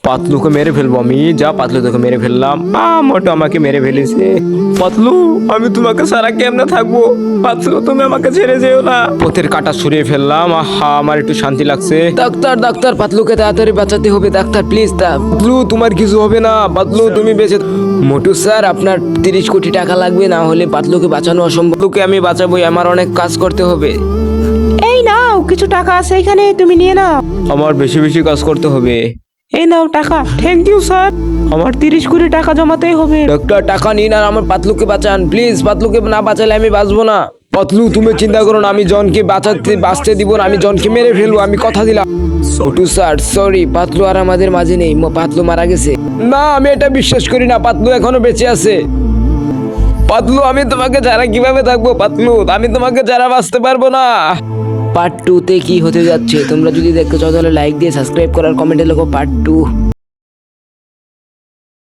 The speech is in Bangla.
পাতলুকে মেরে ফেলবো আমি। যা পাতলু, তোকে মেরে ফেললাম। মোটো আমাকে মেরে ফেলেছে। পাতলু, আমি তোমাকে সারা কেমনে থাকবো? পাতলু, তুমি আমাকে ছেড়ে যেও না। পথের কাটা সরিয়ে ফেললাম। আমার একটু শান্তি লাগছে। ডাক্তার, ডাক্তার, পাতলুকে তাড়াতাড়ি বাঁচাতে হবে। Doctor please. পাতলু, তোমার কিছু হবে না। পাতলু, তুমি বেঁচে। মোটু স্যার, আপনার 30 কোটি টাকা লাগবে, না হলে পাতলুকে বাঁচানো অসম্ভব। পাতলুকে আমি বাঁচাবোই, আমার অনেক কাজ করতে হবে। এই নাও, কিছু টাকা আছে এখানে, তুমি নিয়ে নাও। আমার বেশি বেশি কাজ করতে হবে। এই নাও টাকা। থ্যাংক ইউ স্যার, আমার 30 কোটি টাকা জমাতেই হবে। ডাক্তার, টাকা নিন আর আমার পাতলুকে বাঁচান প্লিজ। পাতলুকে না বাঁচালে আমি বাঁচবো না। পাতলু, তুমি চিন্তা করো না, আমি জনকে বাঁচতে দিব না। আমি জনকে মেরে ফেলবো, আমি কথা দিলাম। মোটু স্যার সরি, পাতলু আর আমাদের মাঝে নেই। পাতলু মারা গেছে। না, আমি এটা বিশ্বাস করি না। পাতলু এখনো বেঁচে আছে। পাতলু, আমি তোমাকে ছাড়া কিভাবে থাকবো? পাতলু, আমি তোমাকে ছাড়া বাঁচতে পারবো না। পার্ট 2 তে কি হতে যাচ্ছে তোমরা যদি দেখতে চাও তাহলে লাইক দিয়ে সাবস্ক্রাইব করার কমেন্টে লেখো পার্ট 2।